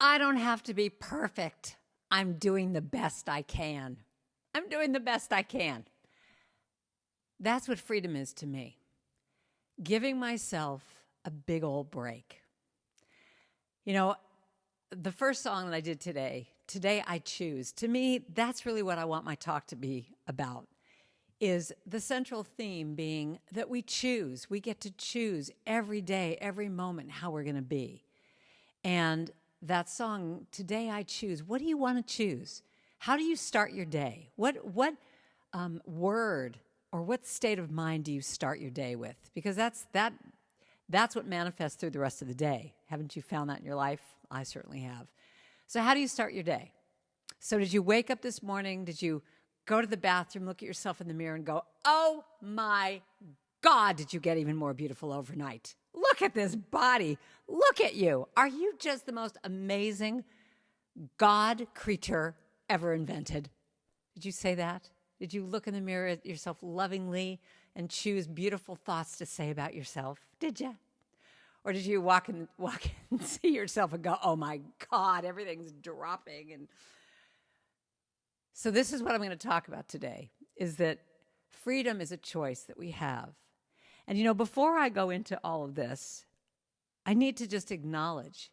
I don't have to be perfect. I'm doing the best I can. I'm doing the best I can. That's what freedom is to me. Giving myself a big old break. You know, the first song that I did today I choose. To me, that's really what I want my talk to be about. Is the central theme being that we choose. We get to choose every day, every moment how we're going to be. And that song, Today I Choose, what do you want to choose? How do you start your day? What word or what state of mind do you start your day with? Because that's what manifests through the rest of the day. Haven't you found that in your life? I certainly have. So how do you start your day? So did you wake up this morning? Did you go to the bathroom, look at yourself in the mirror and go, oh my God, did you get even more beautiful overnight? Look at this body. Look at you. Are you just the most amazing God creature ever invented? Did you say that? Did you look in the mirror at yourself lovingly and choose beautiful thoughts to say about yourself? Did you? Or did you walk and see yourself and go, oh my God, everything's dropping? And so this is what I'm going to talk about today, is that freedom is a choice that we have. And, you know, before I go into all of this, I need to just acknowledge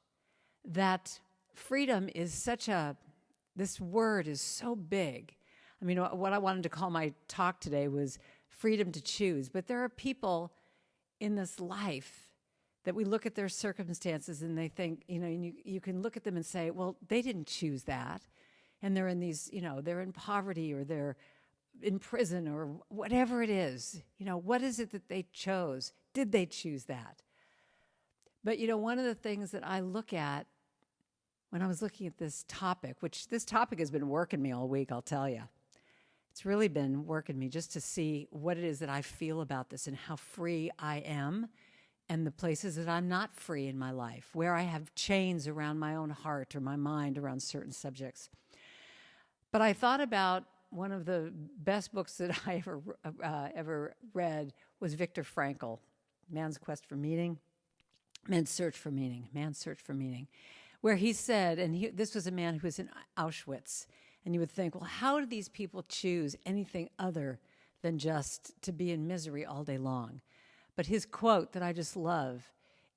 that freedom is this word is so big. I mean, what I wanted to call my talk today was freedom to choose. But there are people in this life that we look at their circumstances and they think, you know, and you can look at them and say, well, they didn't choose that. And they're in these, you know, they're in poverty or they're in prison or whatever it is. You know, what is it that they chose? Did they choose that? But, you know, one of the things that I look at when I was looking at this topic, which this topic has been working me all week, I'll tell you. It's really been working me just to see what it is that I feel about this and how free I am and the places that I'm not free in my life, where I have chains around my own heart or my mind around certain subjects. But I thought about one of the best books that I ever read was Viktor Frankl, Man's Quest for Meaning, Man's Search for Meaning, where he said, and this was a man who was in Auschwitz, and you would think, well, how do these people choose anything other than just to be in misery all day long? But his quote that I just love,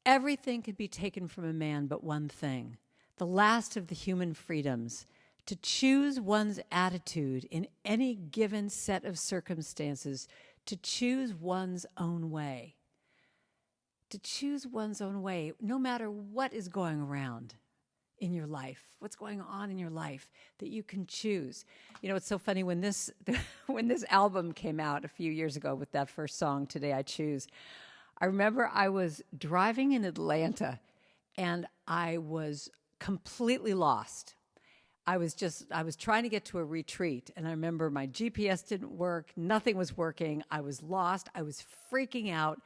everything could be taken from a man but one thing, the last of the human freedoms, to choose one's attitude in any given set of circumstances, to choose one's own way. To choose one's own way, no matter what is going around in your life, what's going on in your life, that you can choose. You know, it's so funny, when this album came out a few years ago with that first song, Today I Choose, I remember I was driving in Atlanta and I was completely lost. I was trying to get to a retreat, and I remember my GPS didn't work, nothing was working, I was lost, I was freaking out,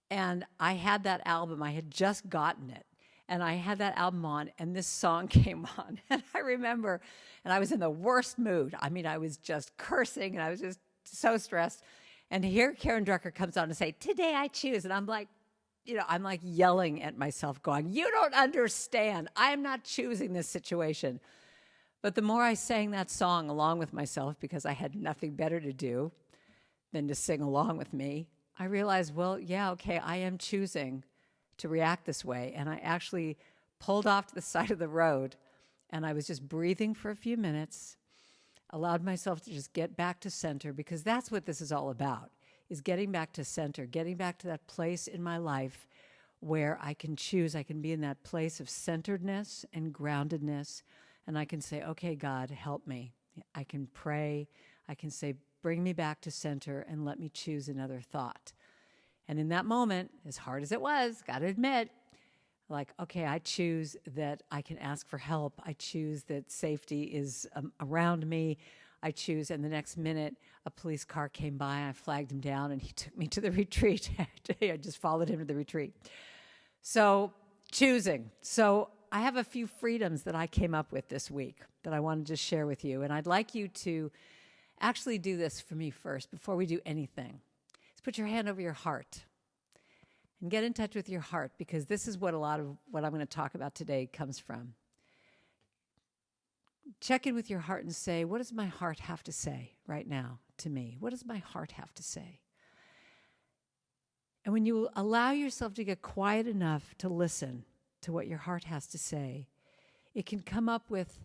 and I had that album, I had just gotten it, and I had that album on, and this song came on, and I remember, and I was in the worst mood. I mean, I was just cursing, and I was just so stressed, and here Karen Drucker comes on and say, Today I Choose, and I'm like, you know, I'm like yelling at myself, going, you don't understand, I am not choosing this situation. But the more I sang that song along with myself, because I had nothing better to do than to sing along with me, I realized, well, yeah, okay, I am choosing to react this way. And I actually pulled off to the side of the road, and I was just breathing for a few minutes, allowed myself to just get back to center, because that's what this is all about, is getting back to center, getting back to that place in my life where I can choose, I can be in that place of centeredness and groundedness. And I can say, okay, God, help me. I can pray. I can say, bring me back to center and let me choose another thought. And in that moment, as hard as it was, got to admit, like, okay, I choose that I can ask for help. I choose that safety is around me. I choose, and the next minute, a police car came by. I flagged him down, and he took me to the retreat. I just followed him to the retreat. So choosing. So I have a few freedoms that I came up with this week that I wanted to share with you. And I'd like you to actually do this for me first before we do anything. Is put your hand over your heart and get in touch with your heart, because this is what a lot of what I'm going to talk about today comes from. check in with your heart and say, what does my heart have to say right now to me? What does my heart have to say? And when you allow yourself to get quiet enough to listen to what your heart has to say, it can come up with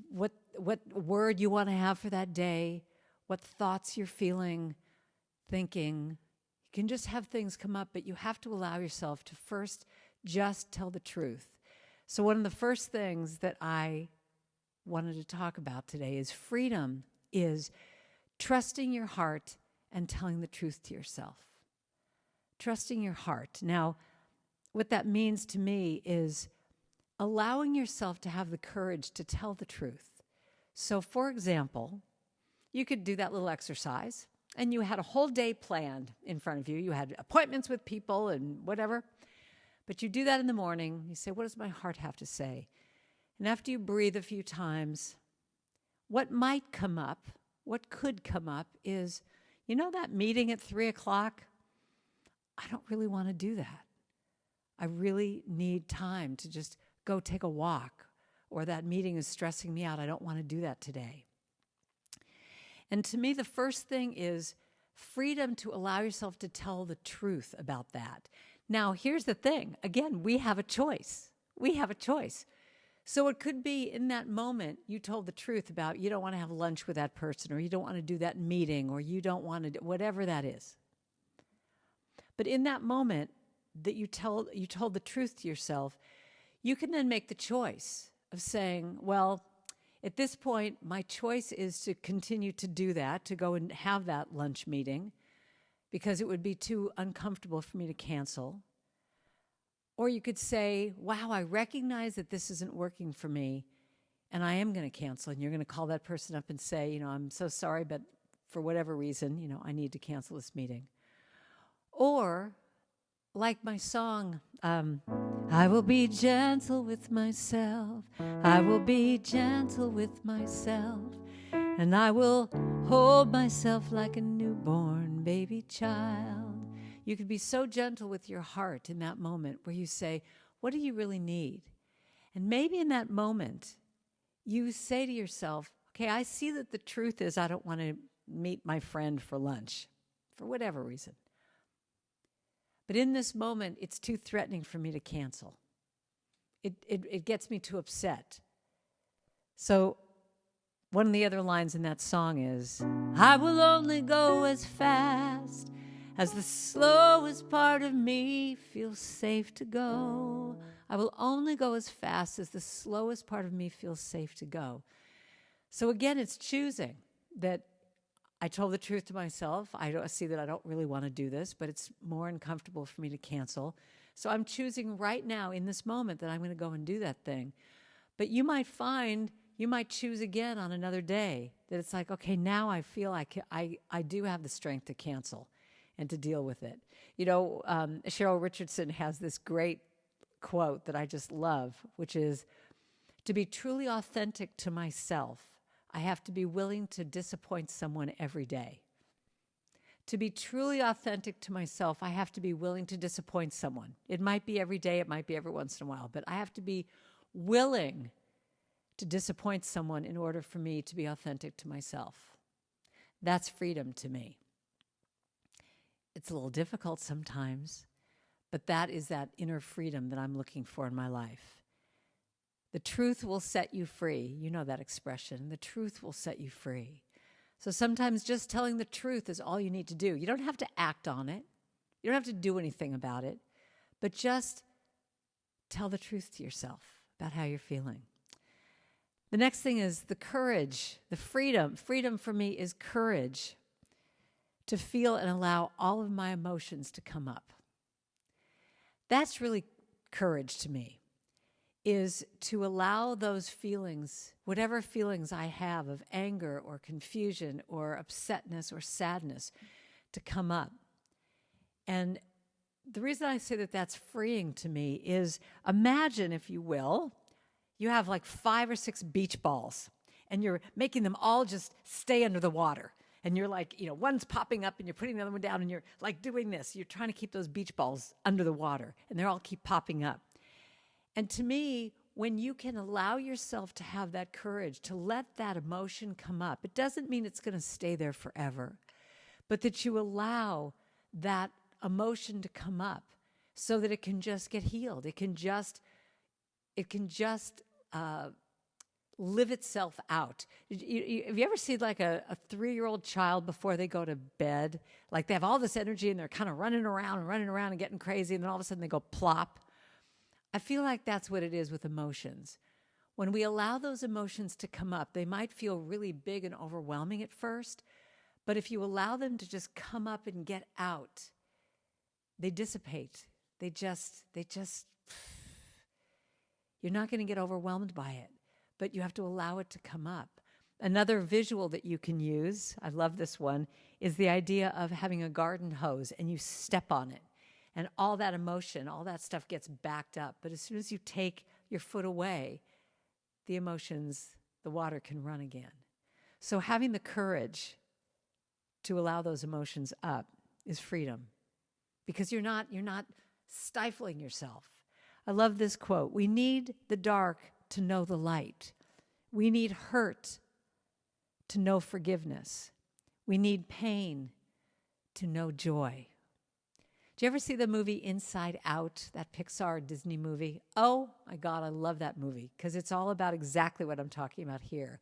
what word you want to have for that day, what thoughts you're feeling, thinking. You can just have things come up, but you have to allow yourself to first just tell the truth. So one of the first things that I wanted to talk about today is freedom is trusting your heart and telling the truth to yourself. Trusting your heart. Now, what that means to me is allowing yourself to have the courage to tell the truth. So, for example, you could do that little exercise, and you had a whole day planned in front of you. You had appointments with people and whatever. But you do that in the morning. You say, what does my heart have to say? And after you breathe a few times, what might come up, what could come up is, you know that meeting at 3 o'clock? I don't really want to do that. I really need time to just go take a walk, or that meeting is stressing me out. I don't want to do that today. And to me, the first thing is freedom to allow yourself to tell the truth about that. Now, here's the thing. Again, we have a choice. We have a choice. So it could be in that moment you told the truth about you don't want to have lunch with that person, or you don't want to do that meeting, or you don't want to do whatever that is. But in that moment that you told the truth to yourself, you can then make the choice of saying, well, at this point, my choice is to continue to do that, to go and have that lunch meeting, because it would be too uncomfortable for me to cancel. Or you could say, wow, I recognize that this isn't working for me, and I am going to cancel. And you're going to call that person up and say, I'm so sorry, but for whatever reason, I need to cancel this meeting. Or, like my song, I will be gentle with myself. I will be gentle with myself. And I will hold myself like a newborn baby child. You can be so gentle with your heart in that moment where you say, what do you really need? And maybe in that moment, you say to yourself, okay, I see that the truth is I don't want to meet my friend for lunch, for whatever reason. But in this moment, it's too threatening for me to cancel. It gets me too upset. So one of the other lines in that song is, I will only go as fast as the slowest part of me feels safe to go. I will only go as fast as the slowest part of me feels safe to go. So again, it's choosing that I told the truth to myself. I see that I don't really want to do this, but it's more uncomfortable for me to cancel. So I'm choosing right now in this moment that I'm going to go and do that thing. But you might choose again on another day that it's like, okay, now I feel I do have the strength to cancel and to deal with it. Cheryl Richardson has this great quote that I just love, which is, to be truly authentic to myself, I have to be willing to disappoint someone every day. To be truly authentic to myself, I have to be willing to disappoint someone. It might be every day, it might be every once in a while, but I have to be willing to disappoint someone in order for me to be authentic to myself. That's freedom to me. It's a little difficult sometimes, but that is that inner freedom that I'm looking for in my life. The truth will set you free. You know that expression. The truth will set you free. So sometimes just telling the truth is all you need to do. You don't have to act on it. You don't have to do anything about it. But just tell the truth to yourself about how you're feeling. The next thing is the courage, the freedom. Freedom for me is courage to feel and allow all of my emotions to come up. That's really courage to me, is to allow those feelings, whatever feelings I have of anger or confusion or upsetness or sadness, to come up. And the reason I say that that's freeing to me is, imagine, if you will, you have like 5 or 6 beach balls and you're making them all just stay under the water. And you're like, one's popping up and you're putting the other one down and you're like doing this. You're trying to keep those beach balls under the water and they all keep popping up. And to me, when you can allow yourself to have that courage, to let that emotion come up, it doesn't mean it's going to stay there forever, but that you allow that emotion to come up so that it can just get healed. It can just live itself out. Have you ever seen like a 3-year-old child before they go to bed? Like they have all this energy and they're kind of running around and getting crazy, and then all of a sudden they go plop. I feel like that's what it is with emotions. When we allow those emotions to come up, they might feel really big and overwhelming at first, but if you allow them to just come up and get out, they dissipate. They just, you're not going to get overwhelmed by it, but you have to allow it to come up. Another visual that you can use, I love this one, is the idea of having a garden hose and you step on it. And all that emotion, all that stuff gets backed up. But as soon as you take your foot away, the emotions, the water can run again. So having the courage to allow those emotions up is freedom, because you're not stifling yourself. I love this quote. We need the dark to know the light. We need hurt to know forgiveness. We need pain to know joy. Did you ever see the movie Inside Out, that Pixar Disney movie? Oh my God, I love that movie because it's all about exactly what I'm talking about here.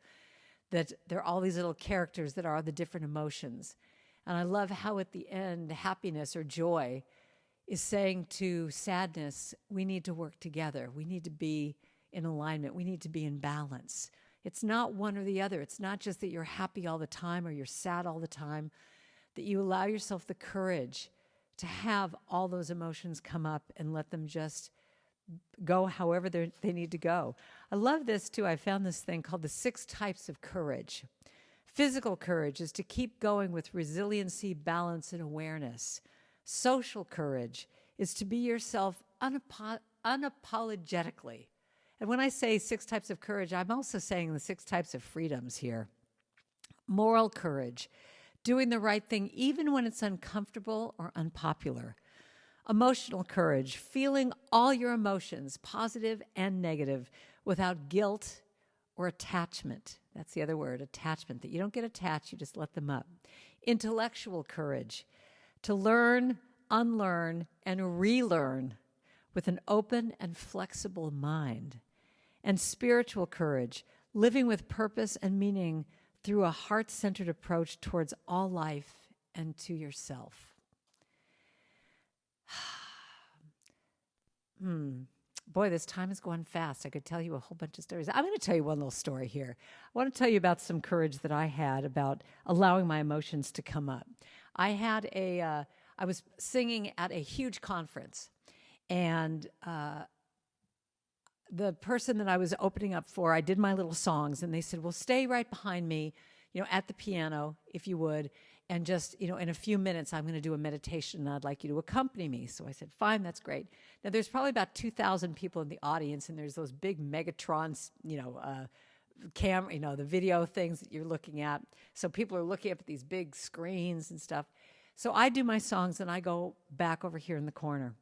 That there are all these little characters that are the different emotions. And I love how at the end, happiness or joy is saying to sadness, we need to work together. We need to be in alignment. We need to be in balance. It's not one or the other. It's not just that you're happy all the time or you're sad all the time, that you allow yourself the courage to have all those emotions come up and let them just go however they need to go. I love this too. I found this thing called the 6 types of courage. Physical courage is to keep going with resiliency, balance, and awareness. Social courage is to be yourself unapologetically. And when I say 6 types of courage, I'm also saying the 6 types of freedoms here. Moral courage, doing the right thing even when it's uncomfortable or unpopular. Emotional courage, feeling all your emotions, positive and negative, without guilt or attachment. That's the other word, attachment, that you don't get attached, you just let them up. Intellectual courage, to learn, unlearn, and relearn with an open and flexible mind. And spiritual courage, living with purpose and meaning through a heart-centered approach towards all life and to yourself. Boy, this time is going fast. I could tell you a whole bunch of stories. I'm going to tell you one little story here. I want to tell you about some courage that I had about allowing my emotions to come up. I was singing at a huge conference, and the person that I was opening up for, I did my little songs, and they said, well, stay right behind me, at the piano, if you would, and just, in a few minutes, I'm going to do a meditation, and I'd like you to accompany me. So I said, fine, that's great. Now, there's probably about 2,000 people in the audience, and there's those big Megatrons, camera, the video things that you're looking at. So people are looking up at these big screens and stuff. So I do my songs, and I go back over here in the corner.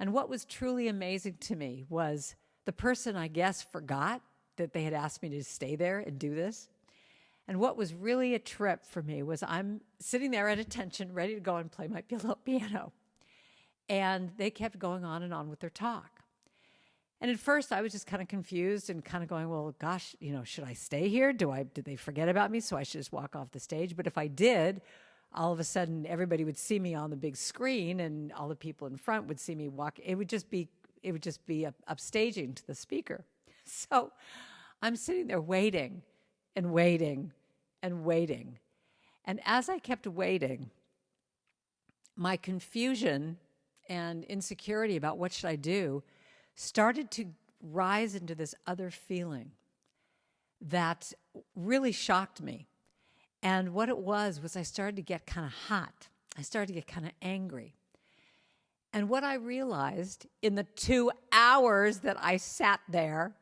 And what was truly amazing to me was the person, I guess, forgot that they had asked me to stay there and do this. And what was really a trip for me was I'm sitting there at attention, ready to go and play my little piano. And they kept going on and on with their talk. And at first, I was just kind of confused and kind of going, well, gosh, should I stay here? Did they forget about me? So I should just walk off the stage. But if I did, all of a sudden, everybody would see me on the big screen, and all the people in front would see me walk. It would just be upstaging to the speaker. So I'm sitting there waiting and waiting and waiting. And as I kept waiting, my confusion and insecurity about what should I do started to rise into this other feeling that really shocked me. And what it was I started to get kind of hot. I started to get kind of angry. And what I realized in the 2 hours that I sat there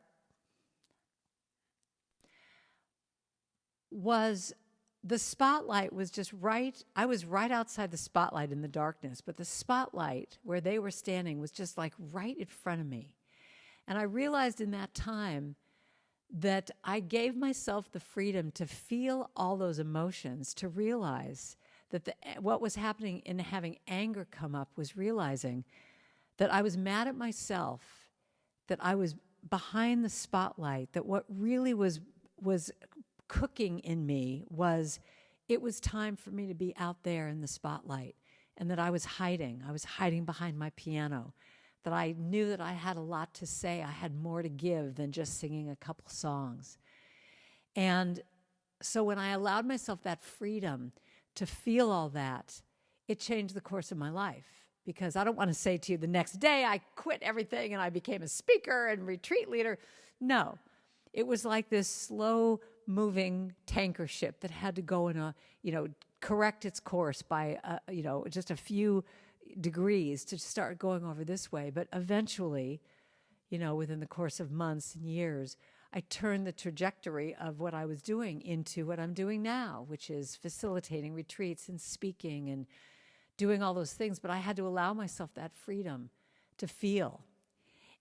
was the spotlight was just right. I was right outside the spotlight in the darkness, but the spotlight where they were standing was just like right in front of me. And I realized in that time that I gave myself the freedom to feel all those emotions, to realize that what was happening in having anger come up was realizing that I was mad at myself, that I was behind the spotlight, that what really was cooking in me was it was time for me to be out there in the spotlight, and that I was hiding. I was hiding behind my piano, that I knew that I had a lot to say. I had more to give than just singing a couple songs. And so when I allowed myself that freedom to feel all that, it changed the course of my life. Because I don't want to say to you the next day I quit everything and I became a speaker and retreat leader. No, it was like this slow moving tanker ship that had to go in a, correct its course by, just a few degrees to start going over this way. But eventually, within the course of months and years, I turned the trajectory of what I was doing into what I'm doing now, which is facilitating retreats and speaking and doing all those things. But I had to allow myself that freedom to feel.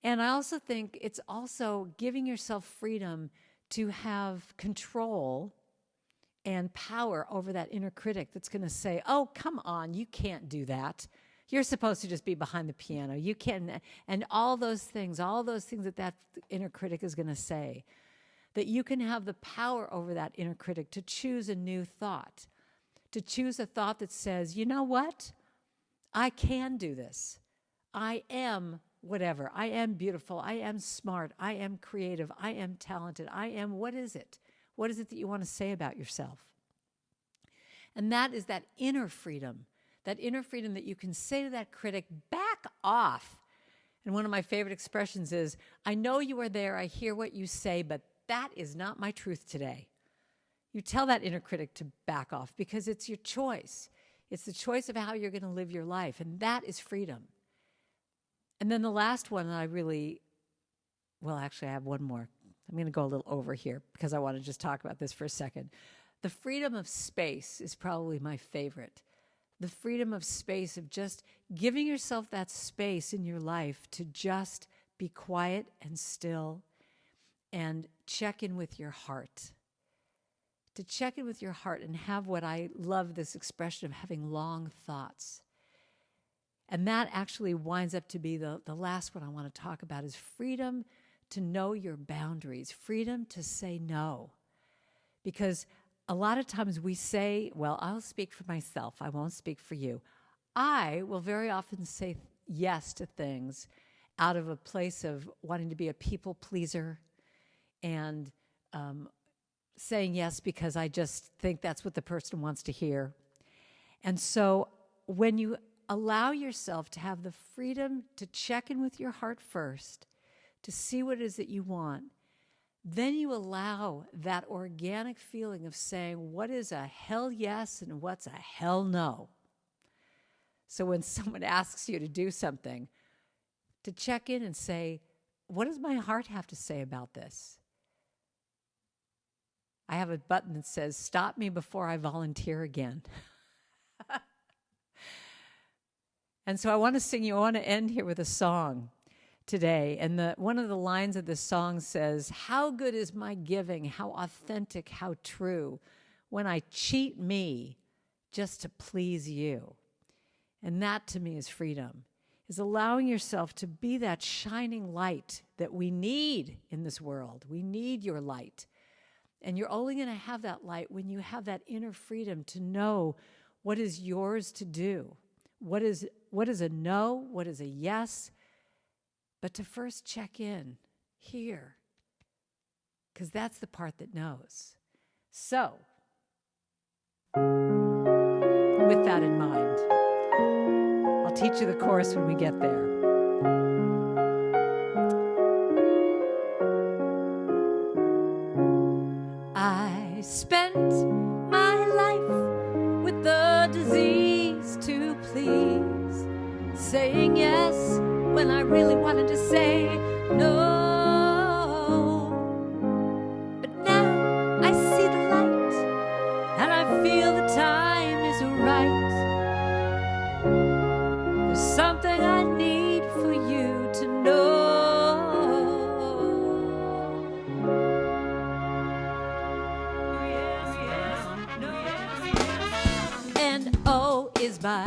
And I also think it's also giving yourself freedom to have control and power over that inner critic that's going to say, oh, come on, you can't do that. You're supposed to just be behind the piano. You can, and all those things that inner critic is going to say, that you can have the power over that inner critic to choose a new thought, to choose a thought that says, you know what? I can do this. I am whatever. I am beautiful. I am smart. I am creative. I am talented. I am, what is it? What is it that you want to say about yourself? And that is that inner freedom that you can say to that critic, back off. And one of my favorite expressions is, I know you are there, I hear what you say, but that is not my truth today. You tell that inner critic to back off because it's your choice. It's the choice of how you're going to live your life, and that is freedom. And then the last one that I have one more. I'm going to go a little over here because I want to just talk about this for a second. The freedom of space is probably my favorite. The freedom of space, of just giving yourself that space in your life to just be quiet and still and check in with your heart. To check in with your heart and have what I love this expression of having long thoughts. And that actually winds up to be the last one I want to talk about is freedom to know your boundaries, freedom to say no. Because a lot of times we say, well, I'll speak for myself. I won't speak for you. I will very often say yes to things out of a place of wanting to be a people pleaser and saying yes because I just think that's what the person wants to hear. And so when you allow yourself to have the freedom to check in with your heart first, to see what it is that you want, then you allow that organic feeling of saying what is a hell yes and what's a hell no. So when someone asks you to do something, to check in and say, what does my heart have to say about this? I have a button that says, stop me before I volunteer again. And so I want to end here with a song today. And one of the lines of the song says, how good is my giving, how authentic, how true, when I cheat me just to please you. And that to me is freedom, is allowing yourself to be that shining light that we need in this world. We need your light. And you're only going to have that light when you have that inner freedom to know what is yours to do. What is a no? What is a yes? But to first check in here, because that's the part that knows. So, with that in mind, I'll teach you the chorus when we get there. I spent my life with the disease to please, saying yes when I really wanted to say no. But now I see the light, and I feel the time is right. There's something I need for you to know. is my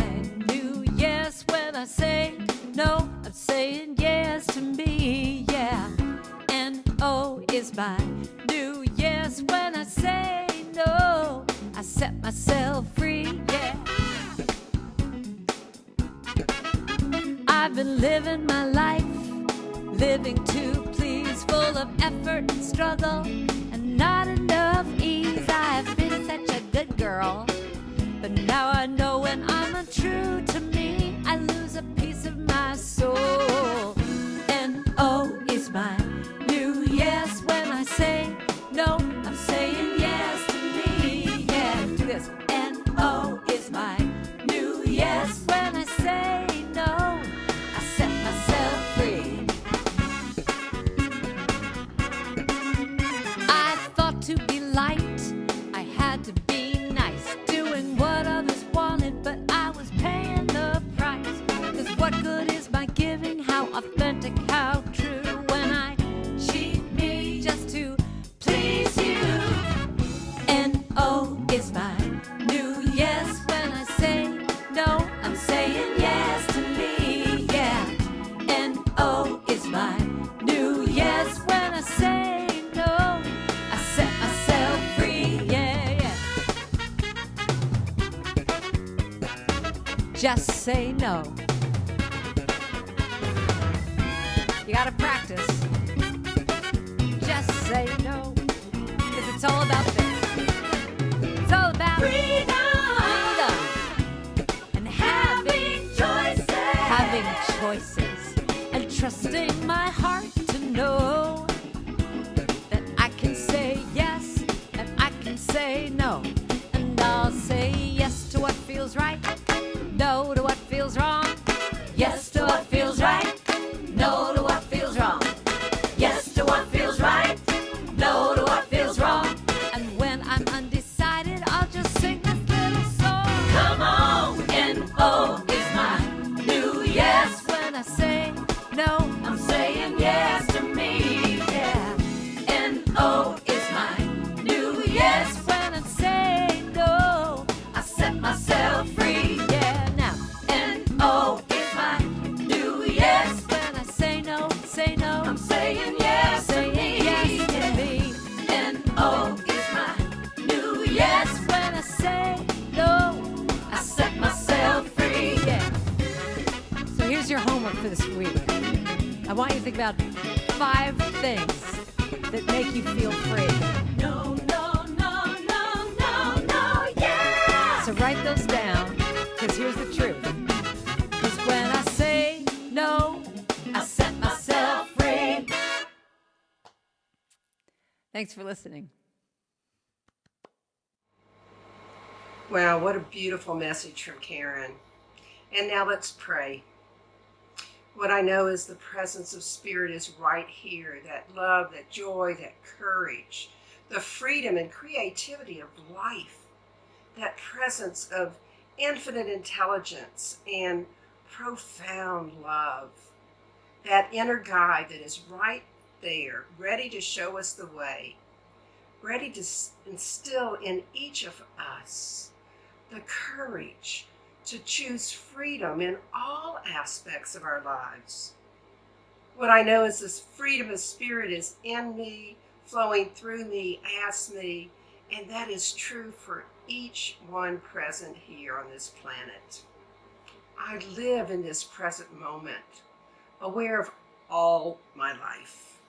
new yes. When I say no, I'm saying yes to me, yeah. N-O is my new yes. When I say no, I set myself free, yeah. I've been living my life, living to please, full of effort and struggle and not enough ease. I've been such a good girl, but now I know when I'm untrue to me, I lose a piece of my soul. N-O is my new yes. When I say no, I'm saying yes to me, yeah. Do this. N-O is my new yes. When I say no, I set myself free. I thought to be liked, I had to be nice, doing what others wanted, but I was paying the price. 'Cause what good is my giving? How authentic, how true, when I cheat me just to please you. N-O is my new yes. When I say no, I'm saying yes to me, yeah. N-O is my new yes. When I say no, I set myself free, yeah, yeah. Just say no. You gotta practice. Just say no. 'Cause it's all about this. It's all about freedom and having choices. Having choices and trusting my heart to know that I can say yes and I can say no. And I'll say yes to what feels right, no to what feels wrong. Yes to what feels right, no to what feels wrong. Yes to what feels right, no to what feels wrong. And when I'm undecided, I'll just sing this little song. Come on, N-O is my new yes. When I say no, I'm saying yes to me, yeah. N-O is my new yes. When I say no, I set myself free, yeah. Now, N-O is my new yes. When I say no, I'm saying yes to me, yes to me. N-O is my new yes. When I say no, I set myself free, yeah. So here's your homework for this week. I want you to think about 5 things that make you feel free. No, no, no, no, no, no, yeah! So write those down, because here's the truth. Because when I say no, I set myself free. Thanks for listening. Wow, what a beautiful message from Karen. And now let's pray. What I know is the presence of Spirit is right here. That love, that joy, that courage, the freedom and creativity of life, that presence of infinite intelligence and profound love, that inner guide that is right there, ready to show us the way, ready to instill in each of us the courage to choose freedom in all aspects of our lives. What I know is this freedom of spirit is in me, flowing through me, as me, and that is true for each one present here on this planet. I live in this present moment, aware of all my life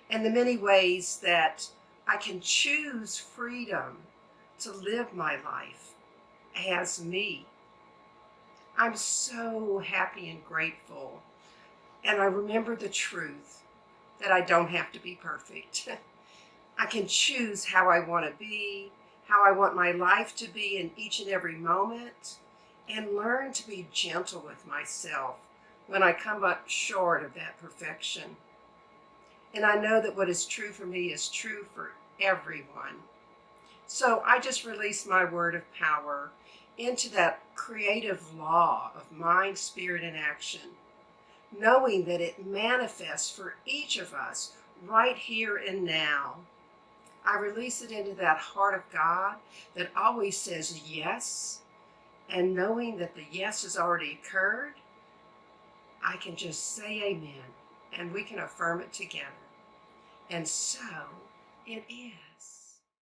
and the many ways that I can choose freedom to live my life as me. I'm so happy and grateful, and I remember the truth that I don't have to be perfect. I can choose how I want to be, how I want my life to be in each and every moment, and learn to be gentle with myself when I come up short of that perfection. And I know that what is true for me is true for everyone. So I just release my word of power into that creative law of mind, spirit, and action, knowing that it manifests for each of us right here and now. I release it into that heart of God that always says yes And knowing that the yes has already occurred, I can just say amen and we can affirm it together. And so it is.